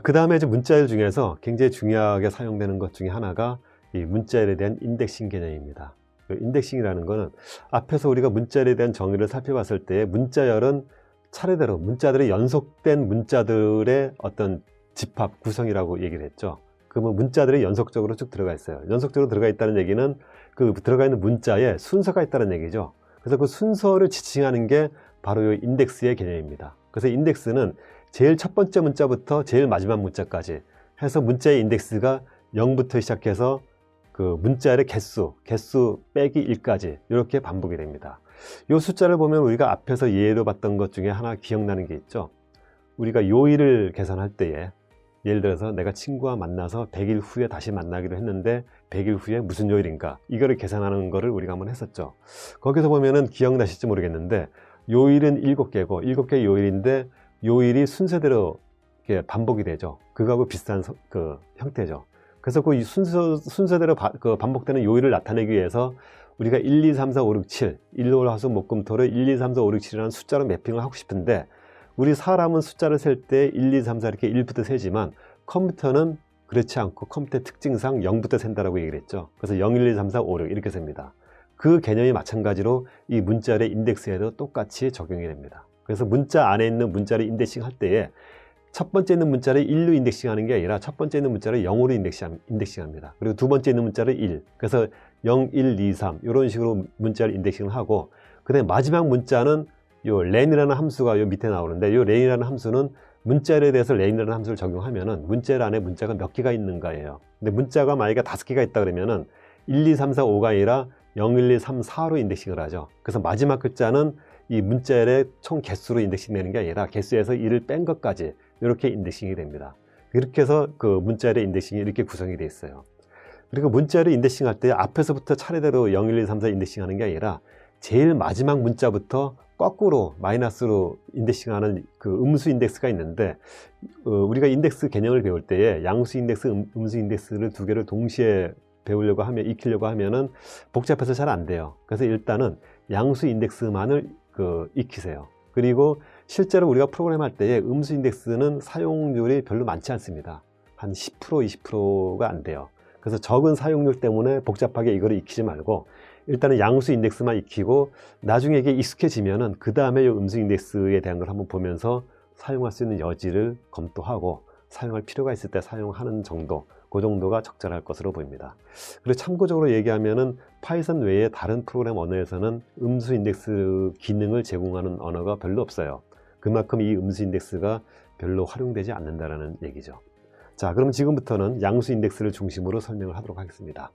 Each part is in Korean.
그 다음에 이제 문자열 중에서 굉장히 중요하게 사용되는 것 중에 하나가 이 문자열에 대한 인덱싱 개념입니다. 인덱싱이라는 것은 앞에서 우리가 문자열에 대한 정의를 살펴봤을 때 문자열은 차례대로 문자들의 연속된 문자들의 어떤 집합 구성이라고 얘기를 했죠. 그러면 문자들이 연속적으로 쭉 들어가 있어요. 연속적으로 들어가 있다는 얘기는 그 들어가 있는 문자에 순서가 있다는 얘기죠. 그래서 그 순서를 지칭하는 게 바로 이 인덱스의 개념입니다. 그래서 인덱스는 제일 첫 번째 문자부터 제일 마지막 문자까지 해서 문자의 인덱스가 0부터 시작해서 그 문자의 개수 빼기 1까지 이렇게 반복이 됩니다. 이 숫자를 보면 우리가 앞에서 예로 봤던 것 중에 하나 기억나는 게 있죠. 우리가 요일을 계산할 때에 예를 들어서 내가 친구와 만나서 100일 후에 다시 만나기로 했는데 100일 후에 무슨 요일인가 이거를 계산하는 거를 우리가 한번 했었죠. 거기서 보면은 기억나실지 모르겠는데 요일은 7개고 7개의 요일인데 요일이 순서대로 이렇게 반복이 되죠. 그거하고 비슷한 그 형태죠. 그래서 그 순서대로 반복되는 요일을 나타내기 위해서 우리가 1, 2, 3, 4, 5, 6, 7 일, 월, 화, 수, 목, 금, 토를 1, 2, 3, 4, 5, 6, 7이라는 숫자로 매핑을 하고 싶은데 우리 사람은 숫자를 셀 때 1, 2, 3, 4 이렇게 1부터 세지만 컴퓨터는 그렇지 않고 컴퓨터의 특징상 0부터 센다라고 얘기를 했죠. 그래서 0, 1, 2, 3, 4, 5, 6 이렇게 셉니다. 그 개념이 마찬가지로 이 문자열의 인덱스에도 똑같이 적용이 됩니다. 그래서 문자 안에 있는 문자를 인덱싱 할 때에 첫 번째 있는 문자를 1로 인덱싱하는 게 아니라 첫 번째 있는 문자를 0으로 인덱싱합니다. 그리고 두 번째 있는 문자를 1. 그래서 0, 1, 2, 3 이런 식으로 문자를 인덱싱을 하고 그 다음에 마지막 문자는 요 렌이라는 함수가 요 밑에 나오는데 요 렌이라는 함수는 문자열에 대해서 렌이라는 함수를 적용하면은 문자열 안에 문자가 몇 개가 있는가예요. 근데 문자가 만약에 5개가 있다 그러면은 1, 2, 3, 4, 5가 아니라 0, 1, 2, 3, 4로 인덱싱을 하죠. 그래서 마지막 글자는 이 문자열의 총 개수로 인덱싱 되는 게 아니라 개수에서 1을 뺀 것까지 이렇게 인덱싱이 됩니다. 이렇게 해서 그 문자열의 인덱싱이 이렇게 구성이 되어 있어요. 그리고 문자열을 인덱싱 할 때 앞에서부터 차례대로 0, 1, 2, 3, 4 인덱싱 하는 게 아니라 제일 마지막 문자부터 거꾸로 마이너스로 인덱싱하는 그 음수 인덱스가 있는데 우리가 인덱스 개념을 배울 때에 양수 인덱스, 음수 인덱스를 두 개를 동시에 배우려고 하면 익히려고 하면은 복잡해서 잘 안 돼요. 그래서 일단은 양수 인덱스만을 익히세요. 그리고 실제로 우리가 프로그램 할 때에 음수 인덱스는 사용률이 별로 많지 않습니다. 한 10%, 20%가 안 돼요. 그래서 적은 사용률 때문에 복잡하게 이거를 익히지 말고 일단은 양수 인덱스만 익히고 나중에 이게 익숙해지면은 그 다음에 이 음수 인덱스에 대한 걸 한번 보면서 사용할 수 있는 여지를 검토하고 사용할 필요가 있을 때 사용하는 정도, 그 정도가 적절할 것으로 보입니다. 그리고 참고적으로 얘기하면은 파이썬 외에 다른 프로그램 언어에서는 음수 인덱스 기능을 제공하는 언어가 별로 없어요. 그만큼 이 음수 인덱스가 별로 활용되지 않는다라는 얘기죠. 자, 그럼 지금부터는 양수 인덱스를 중심으로 설명을 하도록 하겠습니다.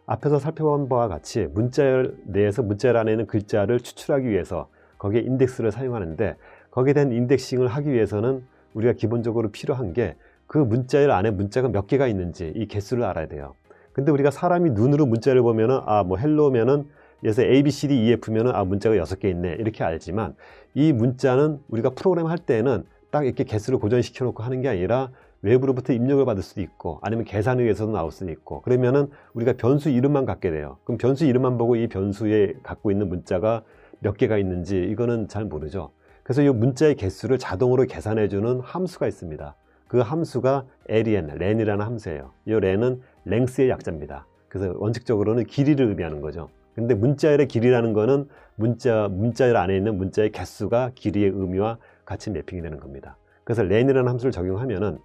앞에서 살펴본 바와 같이 문자열 내에서 문자열 안에 있는 글자를 추출하기 위해서 거기에 인덱스를 사용하는데 거기에 대한 인덱싱을 하기 위해서는 우리가 기본적으로 필요한 게 그 문자열 안에 문자가 몇 개가 있는지 이 개수를 알아야 돼요. 근데 우리가 사람이 눈으로 문자를 보면은 뭐 헬로면은 예서 A, B, C, D, E, F면은 문자가 6개 있네 이렇게 알지만 이 문자는 우리가 프로그램 할 때는 딱 이렇게 개수를 고정시켜 놓고 하는 게 아니라 외부로부터 입력을 받을 수도 있고 아니면 계산을 위해서도 나올 수도 있고 그러면은 우리가 변수 이름만 갖게 돼요. 그럼 변수 이름만 보고 이 변수에 갖고 있는 문자가 몇 개가 있는지 이거는 잘 모르죠. 그래서 이 문자의 개수를 자동으로 계산해 주는 함수가 있습니다. 그 함수가 len,렌이라는 함수예요. 이 렌은 length의 약자입니다. 그래서 원칙적으로는 길이를 의미하는 거죠. 근데 문자열의 길이라는 거는 문자열 안에 있는 문자의 개수가 길이의 의미와 같이 매핑이 되는 겁니다. 그래서 len이라는 함수를 적용하면은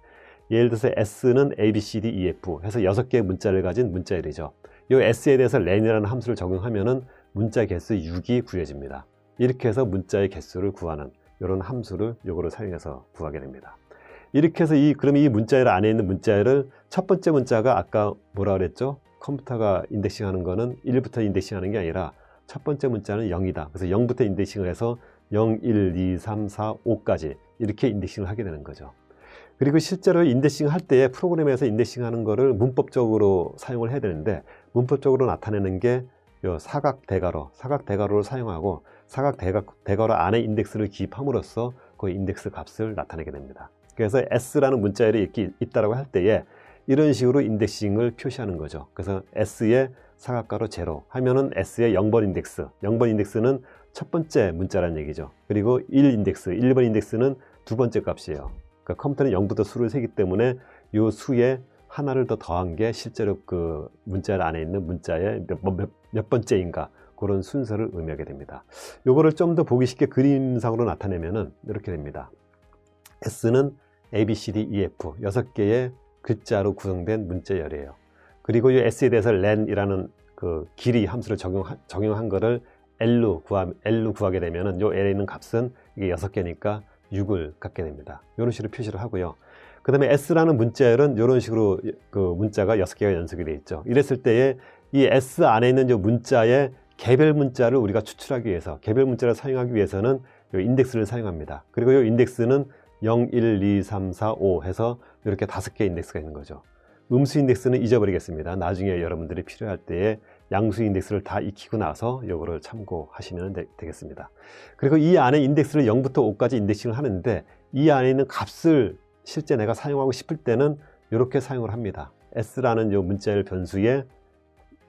예를 들어서 s는 a, b, c, d, e, f 해서 6개의 문자를 가진 문자열이죠. 이 s에 대해서 len이라는 함수를 적용하면은 문자 개수 6이 구해집니다. 이렇게 해서 문자의 개수를 구하는 이런 함수를 요거를 사용해서 구하게 됩니다. 이렇게 해서 그럼 이 문자열 안에 있는 문자열을 첫 번째 문자가 아까 뭐라 그랬죠? 컴퓨터가 인덱싱하는 거는 1부터 인덱싱하는 게 아니라 첫 번째 문자는 0이다. 그래서 0부터 인덱싱을 해서 0, 1, 2, 3, 4, 5까지 이렇게 인덱싱을 하게 되는 거죠. 그리고 실제로 인덱싱 할 때 프로그램에서 인덱싱 하는 거를 문법적으로 사용을 해야 되는데 문법적으로 나타내는 게 요 사각대괄호를 사용하고 사각대괄호 안에 인덱스를 기입함으로써 그 인덱스 값을 나타내게 됩니다. 그래서 S라는 문자열이 이렇게 있다고 할 때에 이런 식으로 인덱싱을 표시하는 거죠. 그래서 S의 사각가로 0 하면은 S의 0번 인덱스, 0번 인덱스는 첫 번째 문자라는 얘기죠. 그리고 1번 인덱스는 두 번째 값이에요. 그러니까 컴퓨터는 0부터 수를 세기 때문에 이 수에 하나를 더 더한 게 실제로 그 문자 안에 있는 문자의 몇 번째인가 그런 순서를 의미하게 됩니다. 요거를 좀 더 보기 쉽게 그림상으로 나타내면은 이렇게 됩니다. S는 A, B, C, D, E, F 6개의 글자로 구성된 문자열이에요. 그리고 이 S에 대해서 len이라는 그 길이 함수를 적용한 거를 L로 구하게 되면은 요 L에 있는 값은 이게 6개니까 6을 갖게 됩니다. 이런 식으로 표시를 하고요. 그 다음에 S라는 문자열은 이런 식으로 그 문자가 6개가 연속이 되어 있죠. 이랬을 때에 이 S 안에 있는 이 문자의 개별 문자를 우리가 추출하기 위해서, 개별 문자를 사용하기 위해서는 이 인덱스를 사용합니다. 그리고 이 인덱스는 0, 1, 2, 3, 4, 5 해서 이렇게 5개의 인덱스가 있는 거죠. 음수 인덱스는 잊어버리겠습니다. 나중에 여러분들이 필요할 때에 양수 인덱스를 다 익히고 나서 이거를 참고하시면 되겠습니다. 그리고 이 안에 인덱스를 0부터 5까지 인덱싱을 하는데 이 안에 있는 값을 실제 내가 사용하고 싶을 때는 이렇게 사용을 합니다. S라는 이 문자열 변수에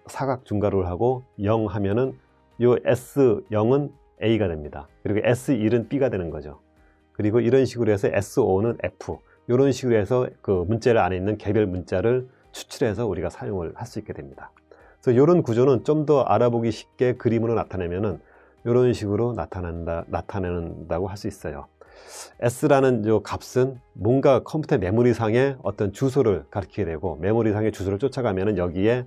사각 중괄호를 하고 0 하면은 이 S0은 A가 됩니다. 그리고 S1은 B가 되는 거죠. 그리고 이런 식으로 해서 S5는 F, 이런 식으로 해서 그 문자열 안에 있는 개별 문자를 추출해서 우리가 사용을 할 수 있게 됩니다. 그래서 이런 구조는 좀 더 알아보기 쉽게 그림으로 나타내면은 이런 식으로 나타낸다고 할 수 있어요. S라는 이 값은 뭔가 컴퓨터 메모리상의 어떤 주소를 가리키게 되고, 메모리상의 주소를 쫓아가면은 여기에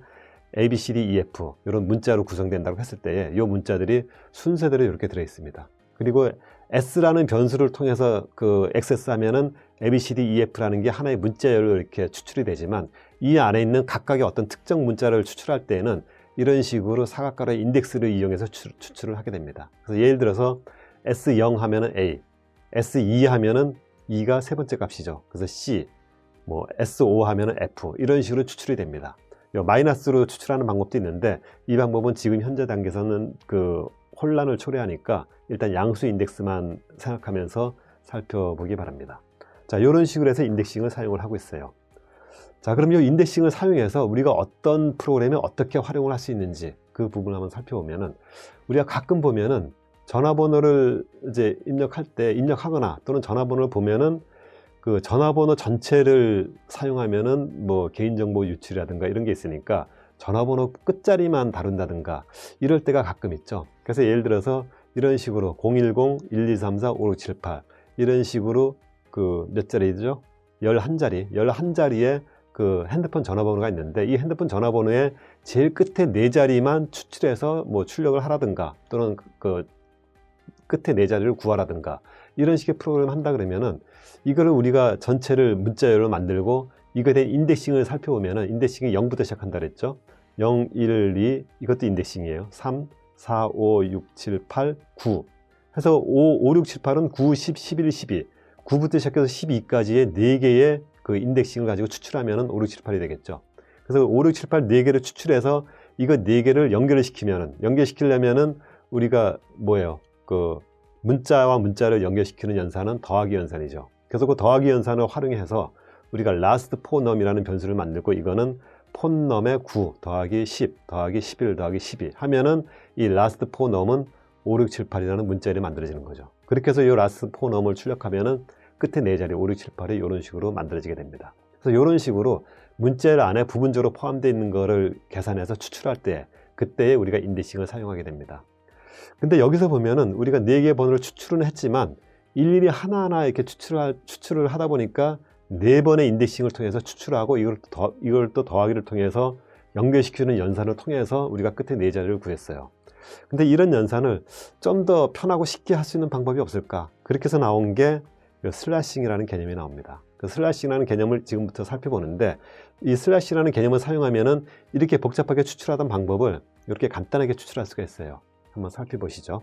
A, B, C, D, E, F 이런 문자로 구성된다고 했을 때에 이 문자들이 순서대로 이렇게 들어 있습니다. 그리고 S라는 변수를 통해서 그 액세스하면은 A, B, C, D, E, F라는 게 하나의 문자열로 이렇게 추출이 되지만, 이 안에 있는 각각의 어떤 특정 문자를 추출할 때에는 이런 식으로 사각가로의 인덱스를 이용해서 추출을 하게 됩니다. 그래서 예를 들어서 S0 하면은 A, S2 하면은 2가 세 번째 값이죠. 그래서 C, 뭐 S5 하면은 F 이런 식으로 추출이 됩니다. 마이너스로 추출하는 방법도 있는데 이 방법은 지금 현재 단계에서는 그 혼란을 초래하니까 일단 양수 인덱스만 생각하면서 살펴보기 바랍니다. 자, 이런 식으로 해서 인덱싱을 사용을 하고 있어요. 자, 그럼 이 인덱싱을 사용해서 우리가 어떤 프로그램에 어떻게 활용을 할 수 있는지 그 부분을 한번 살펴보면은, 우리가 가끔 보면은 전화번호를 이제 입력하거나 또는 전화번호를 보면은 그 전화번호 전체를 사용하면은 뭐 개인정보 유출이라든가 이런 게 있으니까 전화번호 끝자리만 다룬다든가 이럴 때가 가끔 있죠. 그래서 예를 들어서 이런 식으로 010-1234-5678 이런 식으로 그 몇 자리죠? 11자리에 그 핸드폰 전화번호가 있는데, 이 핸드폰 전화번호의 제일 끝에 4자리만 추출해서 뭐 출력을 하라든가 또는 그 끝에 4자리를 구하라든가 이런 식의 프로그램을 한다 그러면은, 이거를 우리가 전체를 문자열로 만들고 이거에 대한 인덱싱을 살펴보면은, 인덱싱이 0부터 시작한다 그랬죠. 0, 1, 2 이것도 인덱싱이에요. 3, 4, 5, 6, 7, 8, 9 해서 5, 6, 7, 8은 9, 10, 11, 12 9부터 시작해서 12까지의 4개의 그 인덱싱을 가지고 추출하면은 5, 6, 7, 8이 되겠죠. 그래서 5, 6, 7, 8 4개를 추출해서 이거 4개를 연결시키려면은 우리가 뭐예요? 그 문자와 문자를 연결시키는 연산은 더하기 연산이죠. 그래서 그 더하기 연산을 활용해서 우리가 last for num이라는 변수를 만들고, 이거는 for num의 9 더하기 10 더하기 11 더하기 12 하면은 이 last for num은 5, 6, 7, 8이라는 문자열이 만들어지는 거죠. 그렇게 해서 이 last for num을 출력하면은 끝에 4자리 5, 6, 7, 8이 이런 식으로 만들어지게 됩니다. 그래서 이런 식으로 문자열 안에 부분적으로 포함되어 있는 거를 계산해서 추출할 때, 그때에 우리가 인덱싱을 사용하게 됩니다. 근데 여기서 보면은 우리가 4개의 번호를 추출은 했지만 일일이 하나하나 이렇게 추출을 하다 보니까 4번의 인덱싱을 통해서 추출하고 이걸 또 더하기를 통해서 연결시키는 연산을 통해서 우리가 끝에 4자리를 구했어요. 근데 이런 연산을 좀 더 편하고 쉽게 할 수 있는 방법이 없을까? 그렇게 해서 나온 게 슬래싱이라는 개념이 나옵니다. 그 슬래싱이라는 개념을 지금부터 살펴보는데, 이 슬래싱이라는 개념을 사용하면은 이렇게 복잡하게 추출하던 방법을 이렇게 간단하게 추출할 수가 있어요. 한번 살펴보시죠.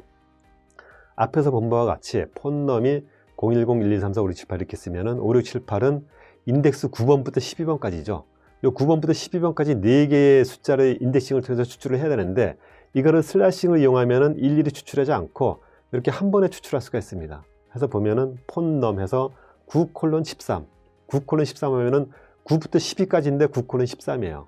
앞에서 본 바와 같이 폰넘이 010-1234-5678 이렇게 쓰면은 5678은 인덱스 9번부터 12번까지죠. 이 9번부터 12번까지 4개의 숫자를 인덱싱을 통해서 추출을 해야 되는데, 이거를 슬래싱을 이용하면은 일일이 추출하지 않고 이렇게 한 번에 추출할 수가 있습니다. 해서 보면은 폰넘 해서 9:13 9:13 하면은 9부터 12까지인데 9:13이에요.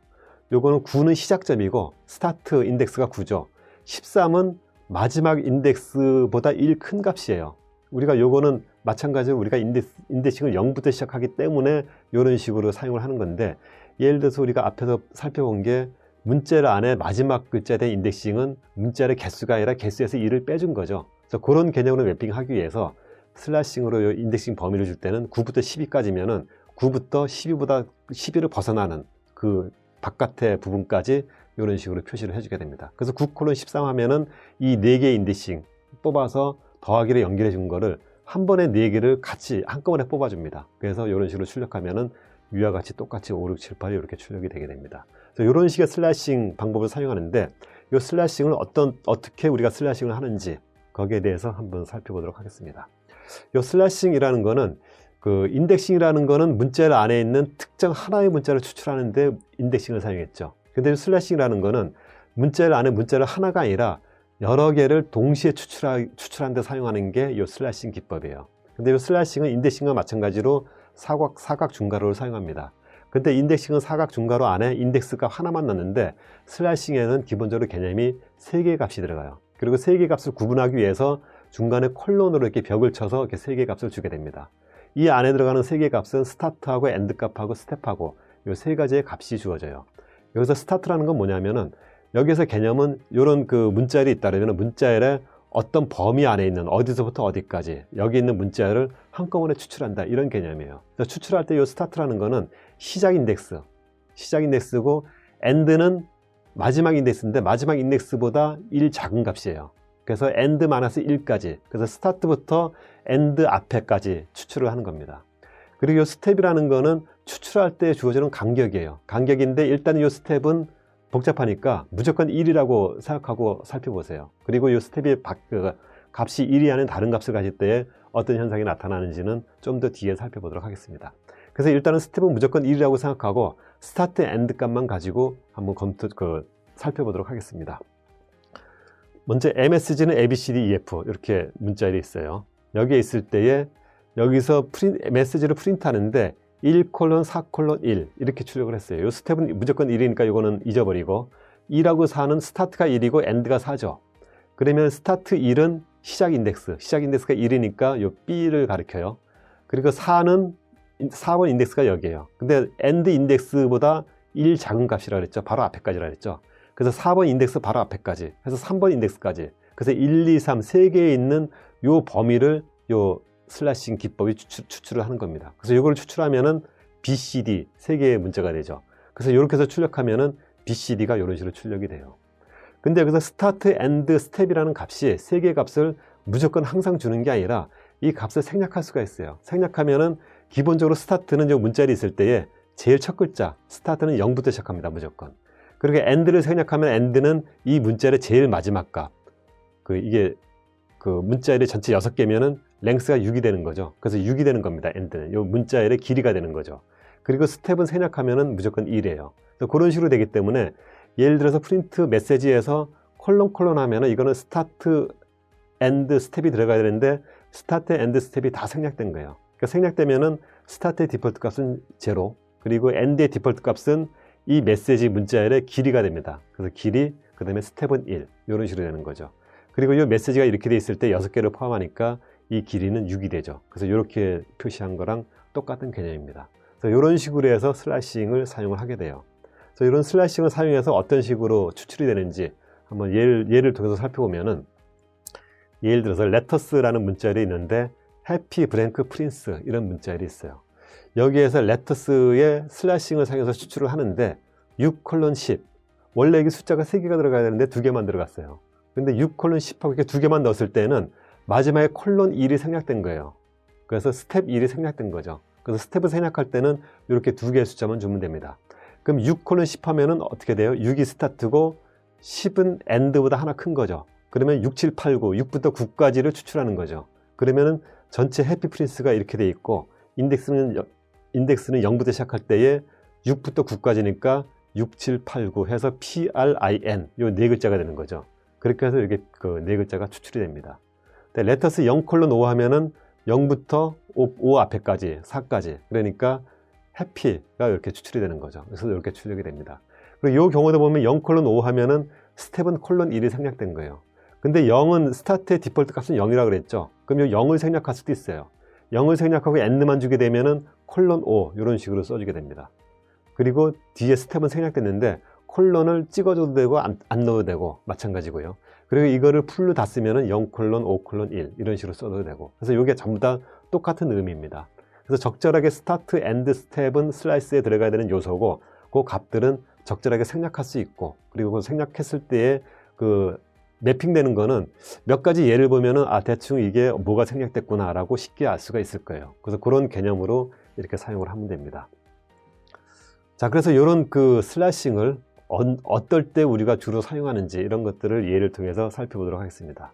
요거는 9는 시작점이고 스타트 인덱스가 9죠. 13은 마지막 인덱스보다 1 큰 값이에요. 우리가 요거는 마찬가지로 우리가 인덱싱을 0부터 시작하기 때문에 이런 식으로 사용을 하는 건데, 예를 들어서 우리가 앞에서 살펴본 게 문자열 안에 마지막 글자에 대한 인덱싱은 문자열의 개수가 아니라 개수에서 1을 빼준 거죠. 그래서 그런 개념으로 매핑하기 위해서 슬래싱으로 인덱싱 범위를 줄 때는 9부터 12까지면은 9부터 12를 벗어나는 그 바깥의 부분까지 이런 식으로 표시를 해주게 됩니다. 그래서 9:13 하면은 이 4개의 인덱싱 뽑아서 더하기를 연결해 준 거를 한 번에 4개를 같이 한꺼번에 뽑아줍니다. 그래서 이런 식으로 출력하면은 위와 같이 똑같이 5, 6, 7, 8이 이렇게 출력이 되게 됩니다. 그래서 이런 식의 슬래싱 방법을 사용하는데, 이 슬래싱을 어떻게 우리가 슬래싱을 하는지 거기에 대해서 한번 살펴보도록 하겠습니다. 이 슬래싱이라는 거는, 그 인덱싱이라는 거는 문자열 안에 있는 특정 하나의 문자를 추출하는데 인덱싱을 사용했죠. 근데 이 슬래싱이라는 거는 문자열 안에 문자를 하나가 아니라 여러 개를 동시에 추출하는 데 사용하는 게 이 슬래싱 기법이에요. 근데 이 슬래싱은 인덱싱과 마찬가지로 사각 중괄호를 사용합니다. 근데 인덱싱은 사각 중괄호 안에 인덱스가 하나만 넣는데, 슬래싱에는 기본적으로 개념이 3개의 값이 들어가요. 그리고 3개의 값을 구분하기 위해서 중간에 콜론으로 이렇게 벽을 쳐서 이렇게 3개의 값을 주게 됩니다. 이 안에 들어가는 3개의 값은 스타트하고 엔드 값하고 스텝하고 이 3가지의 값이 주어져요. 여기서 스타트라는 건 뭐냐면은, 여기서 개념은 이런 그 문자열이 있다면 문자열의 어떤 범위 안에 있는 어디서부터 어디까지 여기 있는 문자열을 한꺼번에 추출한다, 이런 개념이에요. 그래서 추출할 때 이 스타트라는 거는 시작 인덱스고, 엔드는 마지막 인덱스인데 마지막 인덱스보다 1 작은 값이에요. 그래서 end-1까지, 그래서 스타트부터 end 앞에까지 추출을 하는 겁니다. 그리고 이 스텝이라는 거는 추출할 때 주어지는 간격이에요. 간격인데 일단 이 스텝은 복잡하니까 무조건 1이라고 생각하고 살펴보세요. 그리고 이 스텝이 값이 1이 아닌 다른 값을 가질 때에 어떤 현상이 나타나는지는 좀 더 뒤에 살펴보도록 하겠습니다. 그래서 일단은 스텝은 무조건 1이라고 생각하고 스타트 엔드 값만 가지고 한번 살펴보도록 하겠습니다. 먼저 MSG는 ABCDEF 이렇게 문자열이 있어요. 여기에 있을 때에 여기서 메시지를 프린트하는데 1:4:1 이렇게 출력을 했어요. 이 스텝은 무조건 1이니까 이거는 잊어버리고, 2라고 4는 스타트가 1이고 엔드가 4죠. 그러면 스타트 1은 시작 인덱스가 1이니까 이 B를 가리켜요. 그리고 4번 인덱스가 여기에요. 근데 엔드 인덱스보다 1 작은 값이라 그랬죠. 바로 앞에까지라 그랬죠. 그래서 4번 인덱스 바로 앞에까지 해서 3번 인덱스까지, 그래서 1, 2, 3 세 개에 있는 요 범위를 요 슬래싱 기법이 추출을 하는 겁니다. 그래서 이걸 추출하면은 BCD 세 개의 문자가 되죠. 그래서 이렇게 해서 출력하면은 BCD가 이런 식으로 출력이 돼요. 근데 여기서 스타트, 엔드, 스텝이라는 값이 세 개의 값을 무조건 항상 주는 게 아니라 이 값을 생략할 수가 있어요. 생략하면은 기본적으로 스타트는 요 문자열이 있을 때에 제일 첫 글자 스타트는 0부터 시작합니다. 무조건. 그리고 엔드를 생략하면 엔드는 이 문자열의 제일 마지막 값. 이게 문자열이 전체 6개면은 랭스가 6이 되는 거죠. 그래서 6이 되는 겁니다. 엔드는 이 문자열의 길이가 되는 거죠. 그리고 스텝은 생략하면은 무조건 1이에요. 그런 식으로 되기 때문에 예를 들어서 프린트 메시지에서 콜론 하면은 이거는 스타트, 엔드, 스텝이 들어가야 되는데 스타트, 엔드, 스텝이 다 생략된 거예요. 그러니까 생략되면은 스타트의 디폴트 값은 0, 그리고 엔드의 디폴트 값은 이 메시지 문자열의 길이가 됩니다. 그래서 길이, 그 다음에 스텝은 1, 이런 식으로 되는 거죠. 그리고 이 메시지가 이렇게 돼 있을 때 6개를 포함하니까 이 길이는 6이 되죠. 그래서 이렇게 표시한 거랑 똑같은 개념입니다. 그래서 이런 식으로 해서 슬래싱을 사용을 하게 돼요. 그래서 이런 슬래싱을 사용해서 어떤 식으로 추출이 되는지 한번 예를 통해서 살펴보면은, 예를 들어서 레터스라는 문자열이 있는데 해피, 브랭크, 프린스 이런 문자열이 있어요. 여기에서 레터스의 슬래싱을 사용해서 추출을 하는데 6:10, 원래 여기 숫자가 3개가 들어가야 되는데 2개만 들어갔어요. 근데 6:10하고 이렇게 2개만 넣었을 때는 마지막에 콜론 1이 생략된 거예요. 그래서 스텝 1이 생략된 거죠. 그래서 스텝을 생략할 때는 이렇게 2개의 숫자만 주면 됩니다. 그럼 6:10 하면은 어떻게 돼요? 6이 스타트고 10은 엔드보다 하나 큰 거죠. 그러면 6, 7, 8, 9, 6부터 9까지를 추출하는 거죠. 그러면은 전체 해피 프린스가 이렇게 돼 있고, 인덱스는 0부터 시작할 때에 6부터 9까지니까 6, 7, 8, 9 해서 PRIN 요 4글자가 되는 거죠. 그렇게 해서 이렇게 그 4글자가 추출이 됩니다. 레터스 0:5 하면은 0부터 5 앞에까지 4까지, 그러니까 해피가 이렇게 추출이 되는 거죠. 그래서 이렇게 출력이 됩니다. 그리고 이 경우도 보면 0:5 하면은 스텝은 콜론 1이 생략된 거예요. 근데 0은 스타트의 디폴트 값은 0이라고 그랬죠. 그럼 이 0을 생략할 수도 있어요. 0을 생략하고 AND만 주게 되면은 콜론 O 이런 식으로 써주게 됩니다. 그리고 뒤에 스텝은 생략됐는데 콜론을 찍어줘도 되고 안 넣어도 되고 마찬가지고요. 그리고 이거를 풀로 다 쓰면은 0 콜론 5 콜론 1 이런 식으로 써도 되고, 그래서 이게 전부 다 똑같은 의미입니다. 그래서 적절하게 스타트 엔드 스텝은 슬라이스에 들어가야 되는 요소고, 그 값들은 적절하게 생략할 수 있고, 그리고 그 생략했을 때의 그 매핑되는 거는 몇 가지 예를 보면은 대충 이게 뭐가 생략됐구나 라고 쉽게 알 수가 있을 거예요. 그래서 그런 개념으로 이렇게 사용을 하면 됩니다. 자, 그래서 이런 그 슬래싱을 어떨 때 우리가 주로 사용하는지 이런 것들을 예를 통해서 살펴보도록 하겠습니다.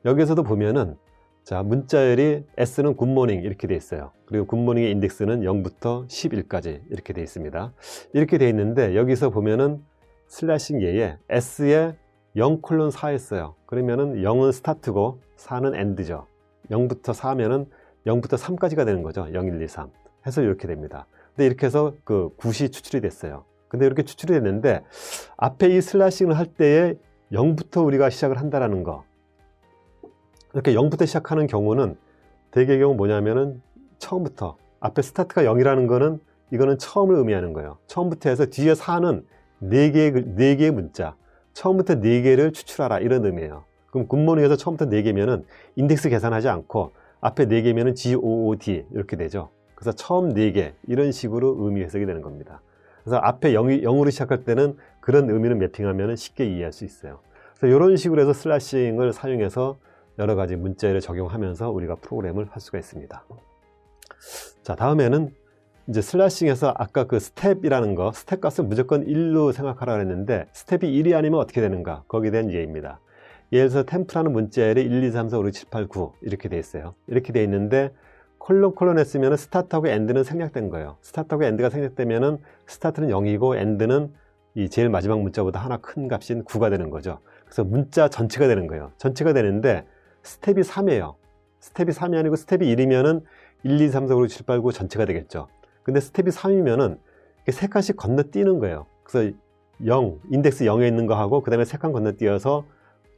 여기서도 보면은 자, 문자열이 S는 굿모닝 이렇게 되어 있어요. 그리고 굿모닝의 인덱스는 0부터 11까지 이렇게 되어 있습니다. 이렇게 되어 있는데 여기서 보면은 슬래싱 예에 S에 0 콜론 4였어요. 그러면은 0은 스타트고 4는 엔드죠. 0부터 4면은 0부터 3까지가 되는 거죠. 0, 1, 2, 3 해서 이렇게 됩니다. 근데 이렇게 해서 그 굿이 추출이 됐어요. 근데 이렇게 추출이 됐는데 앞에 이 슬래싱을 할 때에 0부터 우리가 시작을 한다라는 거, 이렇게 0부터 시작하는 경우는 대개의 경우 뭐냐면은 처음부터 앞에 스타트가 0이라는 거는 이거는 처음을 의미하는 거예요. 처음부터 해서 뒤에 4는 4개의 문자, 처음부터 4개를 추출하라 이런 의미예요. 그럼 굿모닝에서 처음부터 4개면은 인덱스 계산하지 않고 앞에 4개면은 GOOD 이렇게 되죠. 그래서 처음 4개 이런 식으로 의미 해석이 되는 겁니다. 그래서 앞에 0으로 시작할 때는 그런 의미를 매핑하면 쉽게 이해할 수 있어요. 그래서 이런 식으로 해서 슬래싱을 사용해서 여러 가지 문자열을 적용하면서 우리가 프로그램을 할 수가 있습니다. 자, 다음에는 이제 슬래싱에서 아까 그 스텝이라는 거, 스텝 값을 무조건 1로 생각하라 했는데 스텝이 1이 아니면 어떻게 되는가, 거기에 대한 예입니다. 예를 들어서 템프라는 문자열이 1, 2, 3, 4, 5, 6, 7, 8, 9 이렇게 돼 있어요. 이렇게 돼 있는데 콜론 했으면 스타트하고 엔드는 생략된 거예요. 스타트하고 엔드가 생략되면은 스타트는 0이고 엔드는 이 제일 마지막 문자보다 하나 큰 값인 9가 되는 거죠. 그래서 문자 전체가 되는 거예요. 전체가 되는데 스텝이 3이에요. 스텝이 3이 아니고 스텝이 1이면은 1, 2, 3, 4, 5, 6, 7, 8, 9 전체가 되겠죠. 근데 스텝이 3이면은 세 칸씩 건너뛰는 거예요. 그래서 0, 인덱스 0에 있는 거 하고 그 다음에 세 칸 건너뛰어서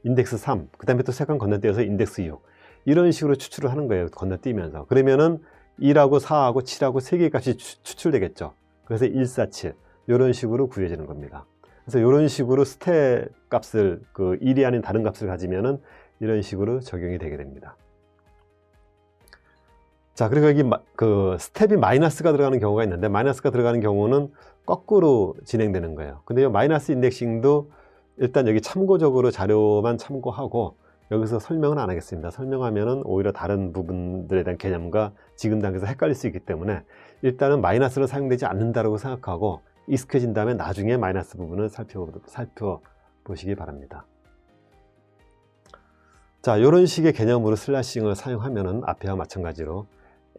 인덱스 3, 그 다음에 또 세 칸 건너뛰어서 인덱스 6 이런 식으로 추출을 하는 거예요. 건너뛰면서. 그러면은 1하고 4하고 7하고 3개의 값이 추출되겠죠. 그래서 1, 4, 7 이런 식으로 구해지는 겁니다. 그래서 이런 식으로 스텝 값을 그 1이 아닌 다른 값을 가지면은 이런 식으로 적용이 되게 됩니다. 자, 그리고 여기 그 스텝이 마이너스가 들어가는 경우가 있는데 마이너스가 들어가는 경우는 거꾸로 진행되는 거예요. 근데 이 마이너스 인덱싱도 일단 여기 참고적으로 자료만 참고하고 여기서 설명은 안 하겠습니다. 설명하면은 오히려 다른 부분들에 대한 개념과 지금 단계에서 헷갈릴 수 있기 때문에 일단은 마이너스로 사용되지 않는다고 생각하고 익숙해진 다음에 나중에 마이너스 부분을 살펴보시기 바랍니다. 자, 이런 식의 개념으로 슬래싱을 사용하면은 앞에와 마찬가지로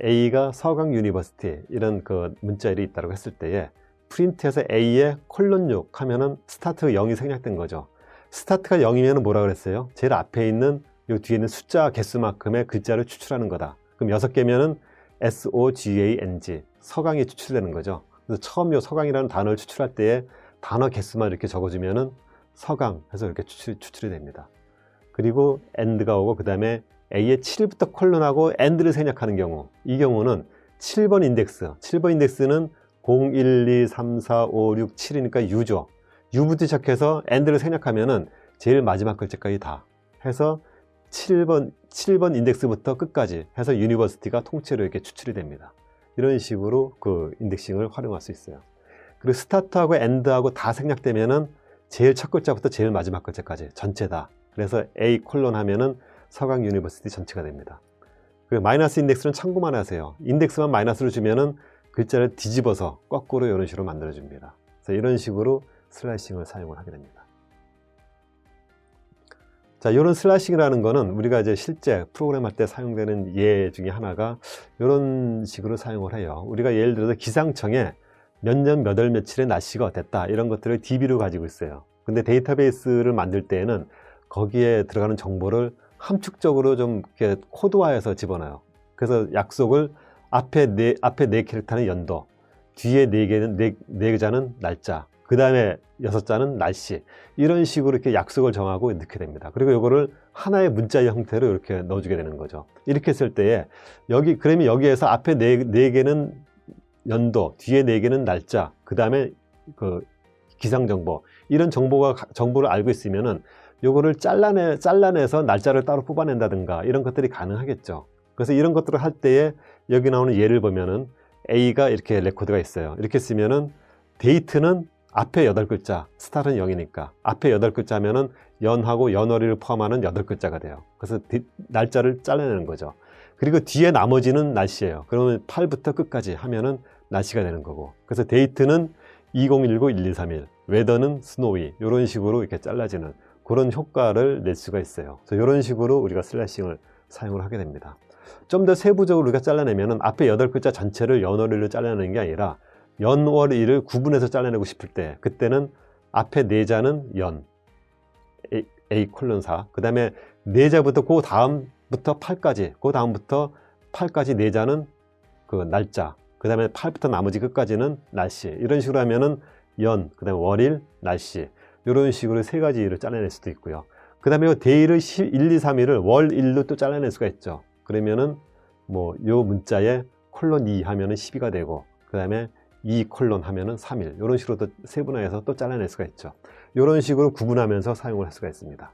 A가 서강 유니버시티 이런 그 문자열이 있다고 했을 때에 프린트해서 A에 콜론 6 하면은 스타트 0이 생략된 거죠. 스타트가 0이면 뭐라 그랬어요? 제일 앞에 있는 요 뒤에 있는 숫자 개수만큼의 글자를 추출하는 거다. 그럼 6개면은 SOGANG 서강이 추출되는 거죠. 그래서 처음 요 서강이라는 단어를 추출할 때에 단어 개수만 이렇게 적어주면은 서강 해서 이렇게 추출이 됩니다. 그리고 AND가 오고 그 다음에 A의 7부터 콜론하고 AND를 생략하는 경우, 이 경우는 7번 인덱스, 7번 인덱스는 0, 1, 2, 3, 4, 5, 6, 7이니까 U죠. U부터 시작해서 AND를 생략하면은 제일 마지막 글자까지 다 해서 7번 인덱스부터 끝까지 해서 유니버시티가 통째로 이렇게 추출이 됩니다. 이런 식으로 그 인덱싱을 활용할 수 있어요. 그리고 스타트하고 엔드하고 다 생략되면은 제일 첫 글자부터 제일 마지막 글자까지 전체 다. 그래서 A 콜론 하면은 서강 유니버시티 전체가 됩니다. 그리고 마이너스 인덱스는 참고만 하세요. 인덱스만 마이너스로 주면은 글자를 뒤집어서 거꾸로 이런 식으로 만들어 줍니다. 그래서 이런 식으로 슬래싱을 사용을 하게 됩니다. 자, 이런 슬래싱이라는 거는 우리가 이제 실제 프로그램 할 때 사용되는 예 중에 하나가 이런 식으로 사용을 해요. 우리가 예를 들어서 기상청에 몇 년 몇 월 며칠의 날씨가 어땠다 이런 것들을 DB로 가지고 있어요. 근데 데이터베이스를 만들 때에는 거기에 들어가는 정보를 함축적으로 좀 이렇게 코드화해서 집어넣어요. 그래서 약속을 앞에 네 캐릭터는 연도, 뒤에 네 글자는 날짜, 그 다음에 6자는 날씨. 이런 식으로 이렇게 약속을 정하고 넣게 됩니다. 그리고 이거를 하나의 문자의 형태로 이렇게 넣어주게 되는 거죠. 이렇게 했을 때에 그러면 여기에서 앞에 네 개는 연도, 뒤에 4개는 날짜, 그 다음에 그 기상정보, 이런 정보를 알고 있으면은 요거를 잘라내서 날짜를 따로 뽑아낸다든가 이런 것들이 가능하겠죠. 그래서 이런 것들을 할 때에 여기 나오는 예를 보면은 A가 이렇게 레코드가 있어요. 이렇게 쓰면은 데이트는 앞에 8글자, 스타트는 0이니까 앞에 8글자 하면은 연하고 연월일을 포함하는 8글자가 돼요. 그래서 날짜를 잘라내는 거죠. 그리고 뒤에 나머지는 날씨예요. 그러면 8부터 끝까지 하면은 날씨가 되는 거고, 그래서 데이트는 2019-1231, 웨더는 스노위, 이런 식으로 이렇게 잘라지는 그런 효과를 낼 수가 있어요. 그래서 이런 식으로 우리가 슬래싱을 사용을 하게 됩니다. 좀 더 세부적으로 우리가 잘라내면은 앞에 8글자 전체를 연월일로 잘라내는 게 아니라 연월일을 구분해서 잘라내고 싶을 때, 그때는 앞에 4자는 연, A:4, 그 다음에 4자부터 그 다음부터 8까지, 그 다음부터 8까지 4자는 그 날짜, 그 다음에 8부터 나머지 끝까지는 날씨. 이런 식으로 하면은 연, 그 다음에 월일, 날씨, 이런 식으로 3가지를 잘라낼 수도 있고요. 그 다음에 데이를 1, 2, 3일을 월일로 또 잘라낼 수가 있죠. 그러면은 뭐 요 문자에 콜론 2 하면은 12가 되고, 그 다음에 2 콜론 하면은 3일, 이런 식으로 또 세분화해서 또 잘라낼 수가 있죠. 이런 식으로 구분하면서 사용을 할 수가 있습니다.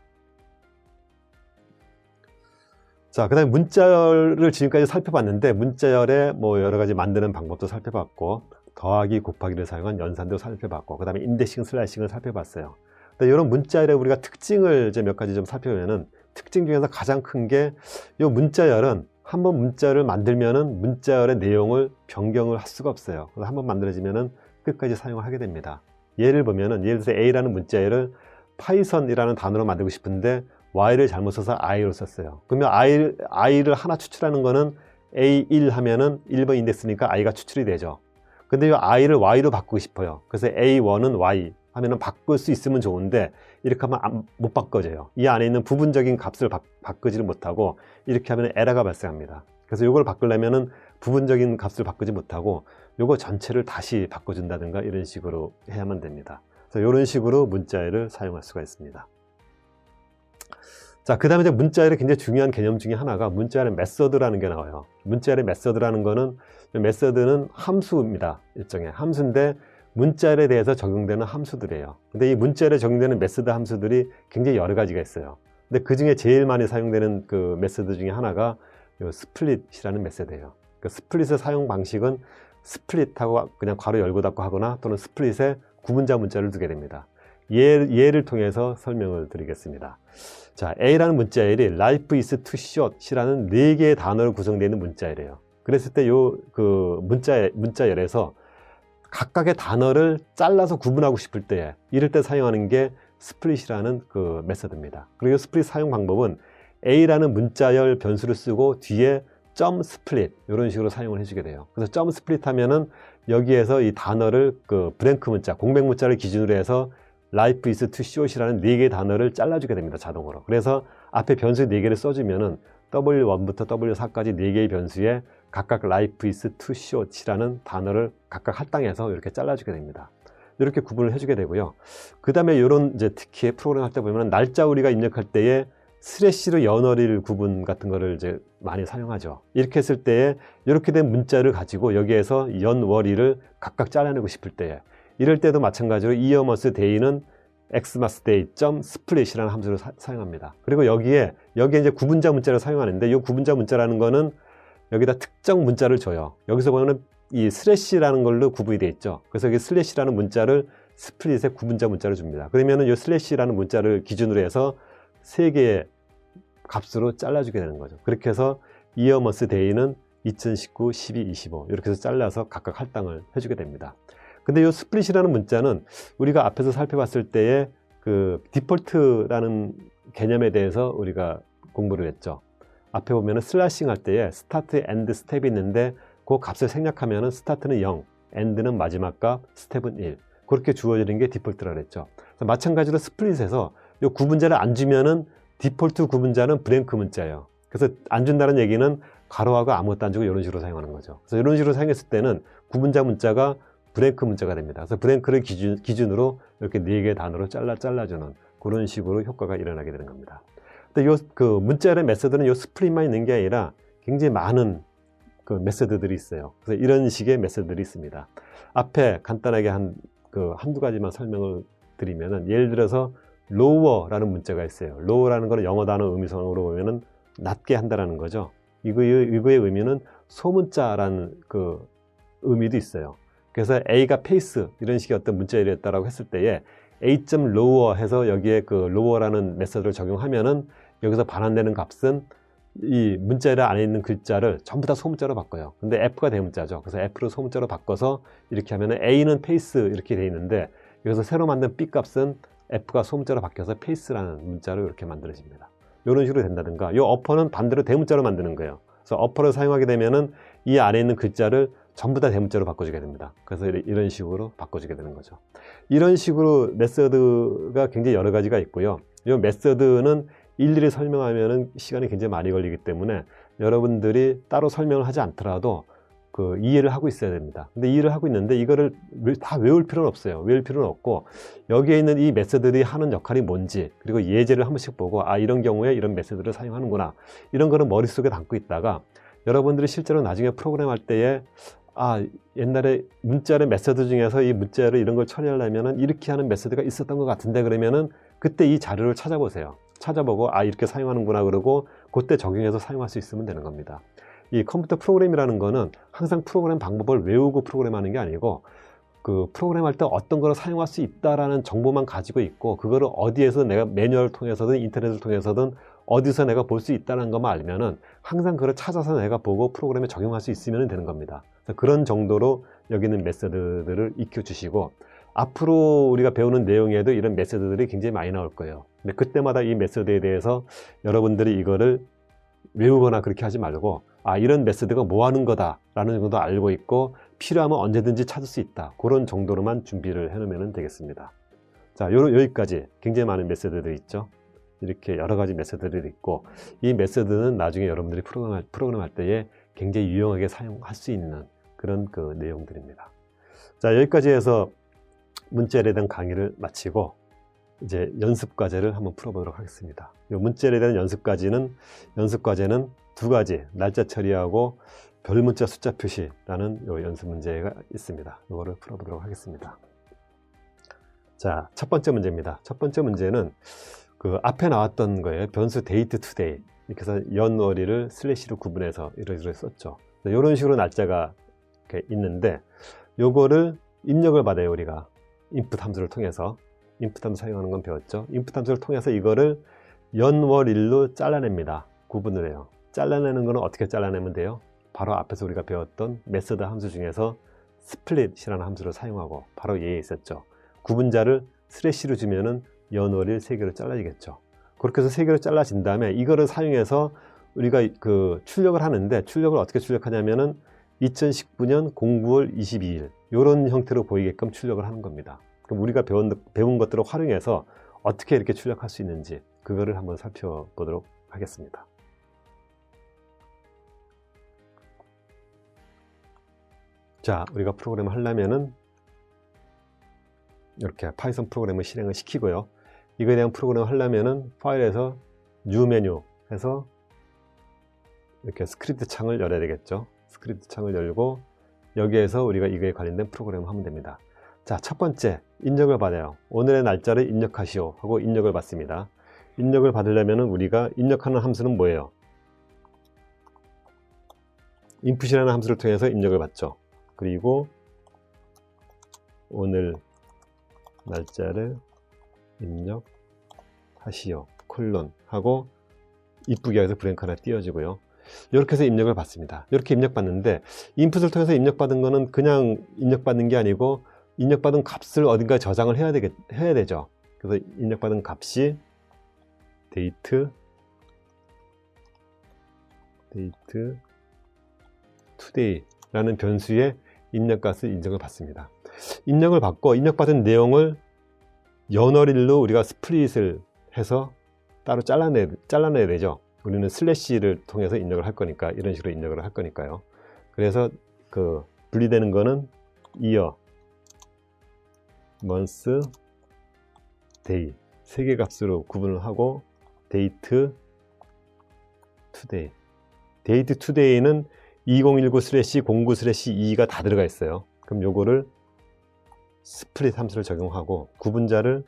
자, 그 다음에 문자열을 지금까지 살펴봤는데, 문자열의 뭐 여러 가지 만드는 방법도 살펴봤고, 더하기 곱하기를 사용한 연산도 살펴봤고, 그 다음에 인덱싱 슬래싱을 살펴봤어요. 근데 이런 문자열의 우리가 특징을 이제 몇 가지 좀 살펴보면은, 특징 중에서 가장 큰 게 이 문자열은 한번 문자를 만들면은 문자열의 내용을 변경을 할 수가 없어요. 그래서 한번 만들어지면은 끝까지 사용을 하게 됩니다. 예를 보면은, 예를 들어서 A라는 문자열을 파이썬이라는 단어로 만들고 싶은데 Y를 잘못 써서 I로 썼어요. 그러면 I를 하나 추출하는 거는 A1 하면은 1번 인덱스니까 I가 추출이 되죠. 근데 이 I를 Y로 바꾸고 싶어요. 그래서 A1은 Y 하면은 바꿀 수 있으면 좋은데, 이렇게 하면 못 바꿔져요. 이 안에 있는 부분적인 값을 바꾸지를 못하고 이렇게 하면 에러가 발생합니다. 그래서 이걸 바꾸려면은 부분적인 값을 바꾸지 못하고 요거 전체를 다시 바꿔준다든가 이런 식으로 해야만 됩니다. 그래서 이런 식으로 문자열을 사용할 수가 있습니다. 자, 그 다음에 이제 문자열의 굉장히 중요한 개념 중에 하나가 문자열의 메서드라는 게 나와요. 문자열의 메서드라는 거는, 메서드는 함수입니다. 일종의 함수인데 문자열에 대해서 적용되는 함수들이에요. 근데 이 문자열에 적용되는 메서드 함수들이 굉장히 여러 가지가 있어요. 근데 그 중에 제일 많이 사용되는 그 메서드 중에 하나가 요 스플릿이라는 메서드예요. 그 스플릿의 사용 방식은 스플릿하고 그냥 괄호 열고 닫고 하거나, 또는 스플릿에 구문자 문자를 두게 됩니다. 예를 통해서 설명을 드리겠습니다. 자, A라는 문자열이 life is too short이라는 4개의 단어로 구성되어 있는 문자열이에요. 그랬을 때 요 그 문자열에서 각각의 단어를 잘라서 구분하고 싶을 때, 이럴 때 사용하는 게 스플릿이라는 그 메서드입니다. 그리고 스플릿 사용 방법은 A라는 문자열 변수를 쓰고 뒤에 점 스플릿, 이런 식으로 사용을 해주게 돼요. 그래서 점 스플릿 하면은 여기에서 이 단어를 그 브랭크 문자, 공백 문자를 기준으로 해서 life is too short이라는 4개의 단어를 잘라주게 됩니다. 자동으로. 그래서 앞에 변수 4개를 써주면은 W1부터 W4까지 4개의 변수에 각각 life is too short이라는 단어를 각각 할당해서 이렇게 잘라주게 됩니다. 이렇게 구분을 해주게 되고요. 그 다음에 이런 이제 특히 프로그램 할 때 보면 날짜 우리가 입력할 때에 슬래시로 연월일 구분 같은 거를 이제 많이 사용하죠. 이렇게 했을 때에 이렇게 된 문자를 가지고 여기에서 연월일을 각각 잘라내고 싶을 때에, 이럴 때도 마찬가지로 이어머스 데이는 xmasday.split이라는 함수를 사용합니다. 그리고 여기에 이제 구분자 문자를 사용하는데, 이 구분자 문자라는 거는 여기다 특정 문자를 줘요. 여기서 보면 이 슬래시라는 걸로 구분이 되어 있죠. 그래서 여기 슬래시라는 문자를 스플릿에 구분자 문자를 줍니다. 그러면은 이 슬래시라는 문자를 기준으로 해서 3개의 값으로 잘라주게 되는 거죠. 그렇게 해서 이어머스 데이는 2019, 12, 25 이렇게 해서 잘라서 각각 할당을 해주게 됩니다. 근데 이 스플릿이라는 문자는 우리가 앞에서 살펴봤을 때의 그 디폴트라는 개념에 대해서 우리가 공부를 했죠. 앞에 보면은 슬래싱 할 때에 스타트, 엔드, 스텝이 있는데 그 값을 생략하면은 스타트는 0, 엔드는 마지막 값, 스텝은 1. 그렇게 주어지는 게 디폴트라고 했죠. 마찬가지로 스플릿에서 이 구분자를 안 주면은 디폴트 구분자는 브랭크 문자예요. 그래서 안 준다는 얘기는 괄호하고 아무것도 안 주고 이런 식으로 사용하는 거죠. 그래서 이런 식으로 사용했을 때는 구분자 문자가 브랭크 문자가 됩니다. 그래서 브랭크를 기준으로 이렇게 4개의 단어로 잘라주는 그런 식으로 효과가 일어나게 되는 겁니다. 근데 그 문자열의 메소드는 요 스플릿만 있는 게 아니라 굉장히 많은 그 메소드들이 있어요. 그래서 이런 식의 메소드들이 있습니다. 앞에 간단하게 한두 가지만 설명을 드리면은, 예를 들어서 lower라는 문자가 있어요. lower라는 거는 영어 단어 의미상으로 보면은 낮게 한다라는 거죠. 이거의 의미는 소문자라는 그 의미도 있어요. 그래서 A가 페이스 이런 식의 어떤 문자열이었다라고 했을 때에 A.lower 해서 여기에 그 lower라는 메소드를 적용하면은 여기서 반환되는 값은 이 문자열 안에 있는 글자를 전부 다 소문자로 바꿔요. 근데 F가 대문자죠. 그래서 F를 소문자로 바꿔서 이렇게 하면은 A는 페이스 이렇게 돼 있는데, 여기서 새로 만든 B 값은 F가 소문자로 바뀌어서 페이스라는 문자로 이렇게 만들어집니다. 이런 식으로 된다든가, 이 어퍼는 반대로 대문자로 만드는 거예요. 그래서 어퍼를 사용하게 되면은 이 안에 있는 글자를 전부 다 대문자로 바꿔주게 됩니다. 그래서 이런 식으로 바꿔주게 되는 거죠. 이런 식으로 메소드가 굉장히 여러 가지가 있고요. 이 메소드는 일일이 설명하면은 시간이 굉장히 많이 걸리기 때문에 여러분들이 따로 설명을 하지 않더라도 그 이해를 하고 있어야 됩니다. 근데 이해를 하고 있는데 이거를 다 외울 필요는 없어요. 외울 필요는 없고, 여기에 있는 이 메소드들이 하는 역할이 뭔지, 그리고 예제를 한 번씩 보고 이런 경우에 이런 메소드를 사용하는구나, 이런 거는 머릿속에 담고 있다가 여러분들이 실제로 나중에 프로그램 할 때에 옛날에 문자열의 메소드 중에서 이 문자열을 이런 걸 처리하려면은 이렇게 하는 메소드가 있었던 것 같은데, 그러면은 그때 이 자료를 찾아보세요. 찾아보고 이렇게 사용하는구나, 그러고 그때 적용해서 사용할 수 있으면 되는 겁니다. 이 컴퓨터 프로그램이라는 거는 항상 프로그램 방법을 외우고 프로그램하는 게 아니고, 그 프로그램 할 때 어떤 거를 사용할 수 있다라는 정보만 가지고 있고, 그거를 어디에서 내가 매뉴얼을 통해서든 인터넷을 통해서든 어디서 내가 볼 수 있다는 것만 알면은 항상 그걸 찾아서 내가 보고 프로그램에 적용할 수 있으면 되는 겁니다. 그래서 그런 정도로 여기 있는 메소드들을 익혀 주시고, 앞으로 우리가 배우는 내용에도 이런 메소드들이 굉장히 많이 나올 거예요. 근데 그때마다 이 메소드에 대해서 여러분들이 이거를 외우거나 그렇게 하지 말고, 이런 메소드가 뭐 하는 거다 라는 정도 알고 있고, 필요하면 언제든지 찾을 수 있다, 그런 정도로만 준비를 해 놓으면 되겠습니다. 자, 여기까지 굉장히 많은 메소드들이 있죠. 이렇게 여러 가지 메소드들이 있고, 이 메소드는 나중에 여러분들이 프로그램 할 때에 굉장히 유용하게 사용할 수 있는 그런 그 내용들입니다. 자, 여기까지 해서 문자열에 대한 강의를 마치고 이제 연습 과제를 한번 풀어보도록 하겠습니다. 이 문자열에 대한 연습 과제는 두 가지, 날짜 처리하고 별 문자 숫자 표시라는 요 연습 문제가 있습니다. 이거를 풀어보도록 하겠습니다. 자, 첫 번째 문제입니다. 첫 번째 문제는 그 앞에 나왔던 거예요. 변수 date today, 이렇게 해서 연월일을 슬래시로 구분해서 이렇게 썼죠. 이런 식으로 날짜가 이렇게 있는데, 요거를 입력을 받아요. 우리가 input 함수를 통해서, input 함수 사용하는 건 배웠죠. input 함수를 통해서 이거를 연월일로 잘라냅니다. 구분을 해요. 잘라내는 거는 어떻게 잘라내면 돼요? 바로 앞에서 우리가 배웠던 메소드 함수 중에서 split이라는 함수를 사용하고, 바로 얘에 있었죠. 구분자를 슬래시로 주면은 연월일 3개로 잘라지겠죠. 그렇게 해서 3개로 잘라진 다음에 이거를 사용해서 우리가 그 출력을 하는데, 출력을 어떻게 출력하냐면은 2019년 09월 22일 이런 형태로 보이게끔 출력을 하는 겁니다. 그럼 우리가 배운 것들을 활용해서 어떻게 이렇게 출력할 수 있는지 그거를 한번 살펴보도록 하겠습니다. 자, 우리가 프로그램을 하려면은 이렇게 파이썬 프로그램을 실행을 시키고요. 이거에 대한 프로그램을 하려면은 파일에서 뉴 메뉴 해서 이렇게 스크립트 창을 열어야 되겠죠. 스크립트 창을 열고 여기에서 우리가 이거에 관련된 프로그램을 하면 됩니다. 자, 첫 번째 입력을 받아요. 오늘의 날짜를 입력하시오 하고 입력을 받습니다. 입력을 받으려면은 우리가 입력하는 함수는 뭐예요? input이라는 함수를 통해서 입력을 받죠. 그리고 오늘 날짜를 입력하시오 콜론 하고 이쁘게 해서 브랭크 하나 띄워주고요. 이렇게 해서 입력을 받습니다. 이렇게 입력받는데, 인풋을 통해서 입력받은 거는 그냥 입력받는 게 아니고 입력받은 값을 어딘가에 저장을 해야 되죠. 그래서 입력받은 값이 date today 라는 변수에 입력값을 인정을 받습니다. 입력을 받고 입력받은 내용을 연월일로 우리가 스플릿을 해서 따로 잘라내야 되죠. 우리는 슬래시를 통해서 입력을 할 거니까, 이런 식으로 입력을 할 거니까요. 그래서 그 분리되는 거는 year month, day 세 개 값으로 구분을 하고 date, today. date today는 2019/09/2가 다 들어가 있어요. 그럼 요거를 스플릿 함수를 적용하고 구분자를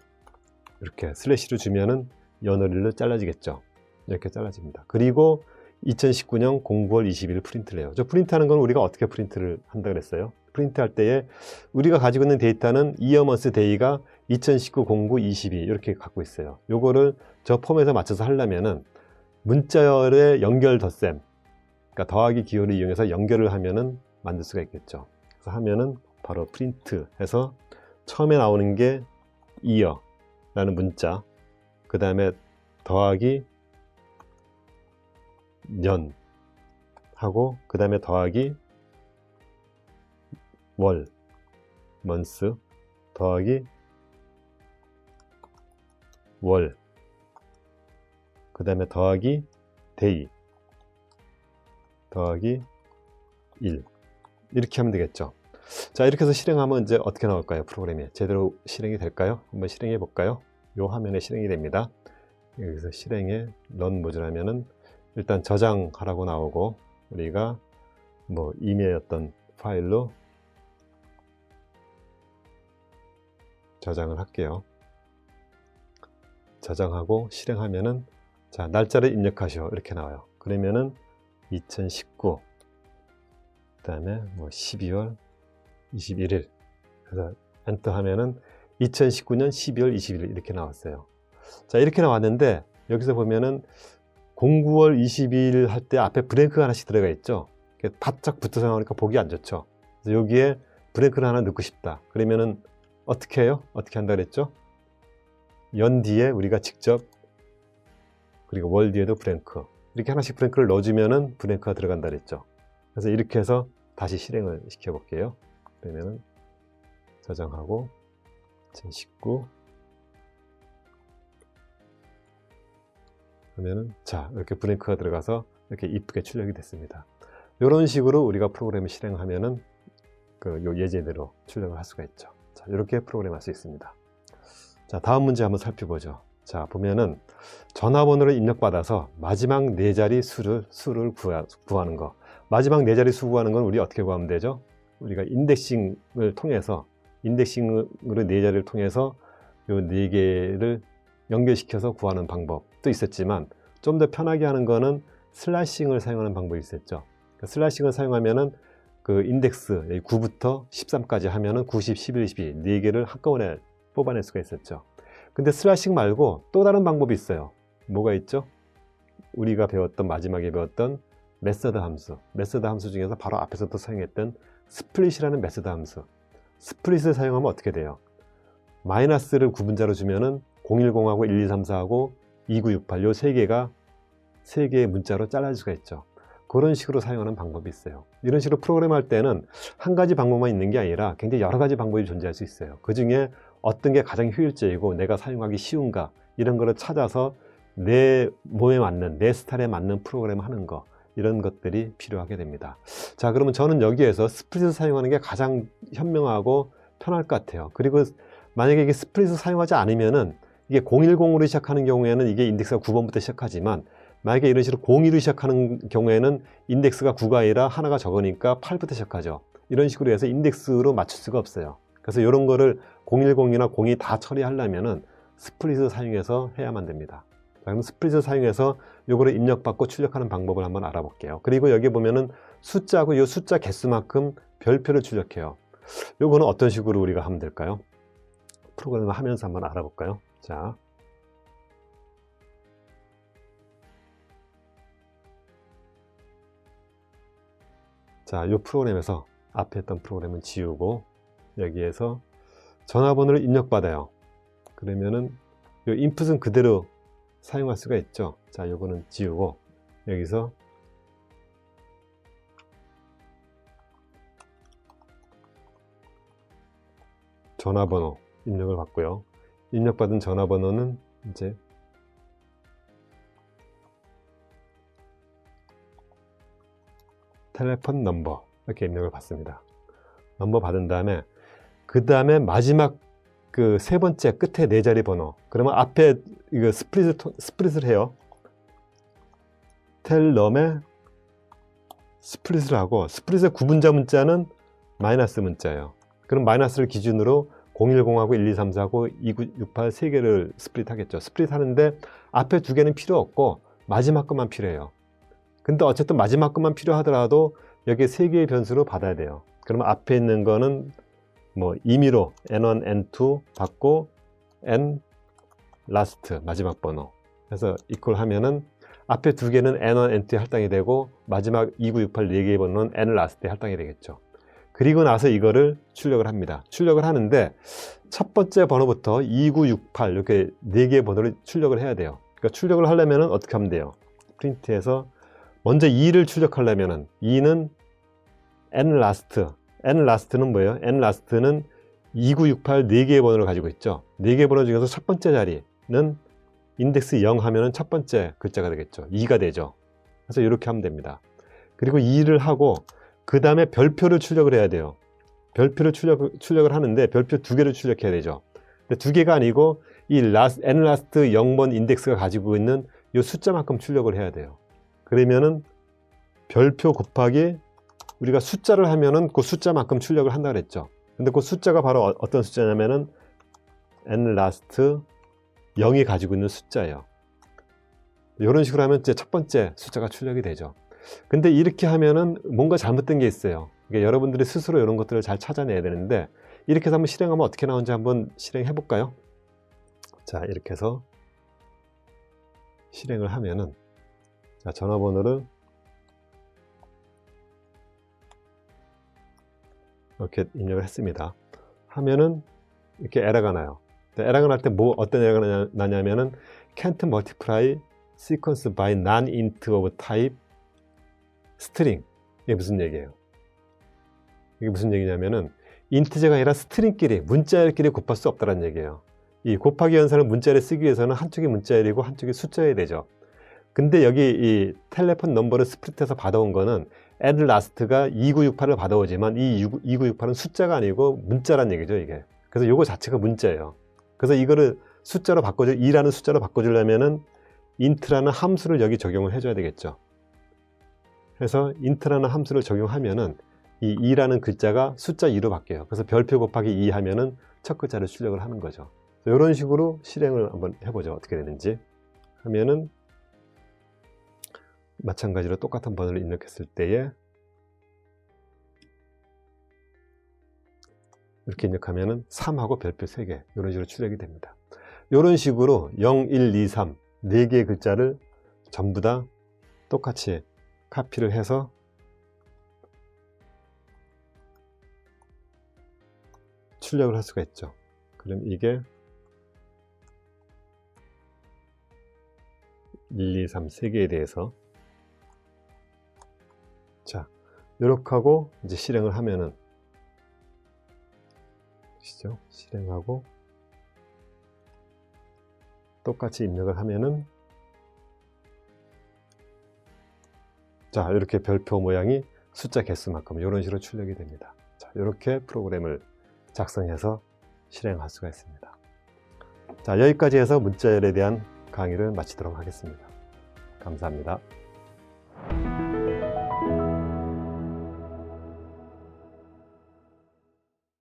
이렇게 슬래시로 주면은 연월일로 잘라지겠죠. 이렇게 잘라집니다. 그리고 2019년 09월 20일 프린트를 해요. 저 프린트하는 건 우리가 어떻게 프린트를 한다 그랬어요? 프린트할 때에 우리가 가지고 있는 데이터는 year, month, day가 2019, 09, 22 이렇게 갖고 있어요. 요거를 저 폼에서 맞춰서 하려면은 문자열의 연결 덧셈, 그러니까 더하기 기호를 이용해서 연결을 하면은 만들 수가 있겠죠. 그래서 하면은 바로 프린트 해서 처음에 나오는 게 year 라는 문자, 그 다음에 더하기 년 하고 그 다음에 더하기 월, month, 더하기 월, 그 다음에 더하기 day, 더하기 1 이렇게 하면 되겠죠. 자, 이렇게 해서 실행하면 이제 어떻게 나올까요? 프로그램이 제대로 실행이 될까요? 한번 실행해 볼까요? 요 화면에 실행이 됩니다. 여기서 실행에 run 모듈 하면은 일단 저장하라고 나오고 우리가 뭐 이메일이었던 파일로 저장을 할게요. 저장하고 실행하면은 자, 날짜를 입력하시오 이렇게 나와요. 그러면은 2019 그 다음에 뭐 12월 21일 그래서 엔터 하면은 2019년 12월 20일 이렇게 나왔어요. 자, 이렇게 나왔는데 여기서 보면은 09월 22일 할 때 앞에 브랭크가 하나씩 들어가 있죠. 바짝 붙어서 나오니까 보기 안 좋죠. 그래서 여기에 브랭크를 하나 넣고 싶다. 그러면은 어떻게 해요? 어떻게 한다 그랬죠? 연 뒤에 우리가 직접 그리고 월 뒤에도 브랭크 이렇게 하나씩 브랭크를 넣어주면은 브랭크가 들어간다 그랬죠. 그래서 이렇게 해서 다시 실행을 시켜 볼게요. 그러면은 저장하고 2019 그러면은 자, 이렇게 브랭크가 들어가서 이렇게 이쁘게 출력이 됐습니다. 이런 식으로 우리가 프로그램을 실행하면은 요 예제대로 출력을 할 수가 있죠. 자, 이렇게 프로그램 할 수 있습니다. 자, 다음 문제 한번 살펴보죠. 자, 보면은 전화번호를 입력받아서 마지막 네 자리 수를 구하는 거. 마지막 네 자리 수 구하는 건 우리 어떻게 구하면 되죠? 우리가 인덱싱을 통해서 인덱싱으로 네 자리를 통해서 요 네 개를 연결시켜서 구하는 방법도 있었지만 좀 더 편하게 하는 거는 슬래싱을 사용하는 방법이 있었죠. 그러니까 슬래싱을 사용하면은 그 인덱스 9부터 13까지 하면은 90, 11, 12 네 개를 한꺼번에 뽑아낼 수가 있었죠. 근데 슬래싱 말고 또 다른 방법이 있어요. 뭐가 있죠? 우리가 배웠던 마지막에 배웠던 메서드 함수 중에서 바로 앞에서도 사용했던 스플릿이라는 메서드 함수. 스플릿을 사용하면 어떻게 돼요? 마이너스를 구분자로 주면은 010하고 1234하고 2968 요 세 개의 문자로 잘라질 수가 있죠. 그런 식으로 사용하는 방법이 있어요. 이런 식으로 프로그램할 때는 한 가지 방법만 있는 게 아니라 굉장히 여러 가지 방법이 존재할 수 있어요. 그 중에 어떤 게 가장 효율적이고 내가 사용하기 쉬운가 이런 거를 찾아서 내 몸에 맞는 내 스타일에 맞는 프로그램을 하는 거 이런 것들이 필요하게 됩니다. 자, 그러면 저는 여기에서 스플릿을 사용하는 게 가장 현명하고 편할 것 같아요. 그리고 만약에 이게 스플릿을 사용하지 않으면은 이게 010으로 시작하는 경우에는 이게 인덱스가 9번부터 시작하지만 만약에 이런 식으로 02로 시작하는 경우에는 인덱스가 9가 아니라 하나가 적으니까 8부터 시작하죠. 이런 식으로 해서 인덱스로 맞출 수가 없어요. 그래서 이런 거를 010이나 02 다 처리하려면은 스플릿을 사용해서 해야만 됩니다. 그럼 스플릿을 사용해서 요거를 입력받고 출력하는 방법을 한번 알아볼게요. 그리고 여기 보면은 숫자하고 이 숫자 개수만큼 별표를 출력해요. 요거는 어떤 식으로 우리가 하면 될까요? 프로그램을 하면서 한번 알아볼까요? 자, 이 프로그램에서 앞에 했던 프로그램은 지우고 여기에서 전화번호를 입력받아요. 그러면은 이 인풋은 그대로 사용할 수가 있죠. 자, 요거는 지우고 여기서 전화번호 입력을 받고요. 입력받은 전화번호는 이제 텔레폰 넘버 이렇게 입력을 받습니다. 넘버 받은 다음에 그 다음에 마지막 그 세 번째 끝에 네 자리 번호. 그러면 앞에 이거 스플릿을 해요. 텔럼에 스플릿을 하고, 스플릿의 구분자 문자는 마이너스 문자예요. 그럼 마이너스를 기준으로 010하고 1234하고 2968 세 개를 스플릿 하겠죠. 스플릿 하는데 앞에 두 개는 필요 없고 마지막 것만 필요해요. 근데 어쨌든 마지막 것만 필요하더라도 여기 세 개의 변수로 받아야 돼요. 그러면 앞에 있는 거는 뭐 임의로 n1, n2 받고 n last 마지막 번호. 그래서 equal 하면은 앞에 두 개는 n1, n2에 할당이 되고 마지막 2968 네 개의 번호는 n last에 할당이 되겠죠. 그리고 나서 이거를 출력을 합니다. 출력을 하는데 첫 번째 번호부터 2968 이렇게 네 개의 번호를 출력을 해야 돼요. 그러니까 출력을 하려면은 어떻게 하면 돼요? 프린트해서 먼저 2를 출력하려면은 2는 n last는 뭐예요? n last는 2968 네 개의 번호를 가지고 있죠. 네 개의 번호 중에서 첫 번째 자리는 인덱스 0 하면은 첫 번째 글자가 되겠죠. 2가 되죠. 그래서 이렇게 하면 됩니다. 그리고 2를 하고 그 다음에 별표를 출력을 해야 돼요. 별표를 출력을 하는데 별표 두 개를 출력해야 되죠. 근데 두 개가 아니고 이 n last 0번 인덱스가 가지고 있는 이 숫자만큼 출력을 해야 돼요. 그러면은 별표 곱하기 우리가 숫자를 하면은 그 숫자만큼 출력을 한다 그랬죠. 근데 그 숫자가 바로 어떤 숫자냐면은 n last 0이 가지고 있는 숫자예요. 이런 식으로 하면 이제 첫 번째 숫자가 출력이 되죠. 근데 이렇게 하면은 뭔가 잘못된 게 있어요. 그러니까 여러분들이 스스로 이런 것들을 잘 찾아내야 되는데 이렇게 해서 한번 실행하면 어떻게 나오는지 한번 실행해 볼까요? 자, 이렇게 해서 실행을 하면은 자, 전화번호를 이렇게 입력을 했습니다. 하면은 이렇게 에러가 나요. 에러가 날 때 어떤 에러가 나냐면은 can't multiply sequence by non-int of type string. 이게 무슨 얘기예요? 이게 무슨 얘기냐면은 인티저가 아니라 스트링끼리 문자열끼리 곱할 수 없다는 얘기예요. 이 곱하기 연산을 문자열에 쓰기 위해서는 한쪽이 문자열이고 한쪽이 숫자열이 되죠. 근데 여기 이 텔레폰 넘버를 스플릿해서 받아온 거는 n last가 2968을 받아오지만 이 2968은 숫자가 아니고 문자란 얘기죠, 이게. 그래서 요거 자체가 문자예요. 그래서 이거를 숫자로 2라는 숫자로 바꿔주려면은 int라는 함수를 여기 적용을 해줘야 되겠죠. 그래서 int라는 함수를 적용하면은 이 2라는 글자가 숫자 2로 바뀌어요. 그래서 별표 곱하기 2 하면은 첫 글자를 출력을 하는 거죠. 이런 식으로 실행을 한번 해보죠. 어떻게 되는지. 하면은 마찬가지로 똑같은 번호를 입력했을 때에 이렇게 입력하면은 3하고 별표 3개 이런 식으로 출력이 됩니다. 이런 식으로 0, 1, 2, 3 4개의 글자를 전부 다 똑같이 카피를 해서 출력을 할 수가 있죠. 그럼 이게 1, 2, 3 3개에 대해서 자, 이렇게 하고 이제 실행을 하면은 보시죠. 실행하고 똑같이 입력을 하면은 자, 이렇게 별표 모양이 숫자 개수만큼 이런 식으로 출력이 됩니다. 자, 이렇게 프로그램을 작성해서 실행할 수가 있습니다. 자, 여기까지 해서 문자열에 대한 강의를 마치도록 하겠습니다. 감사합니다.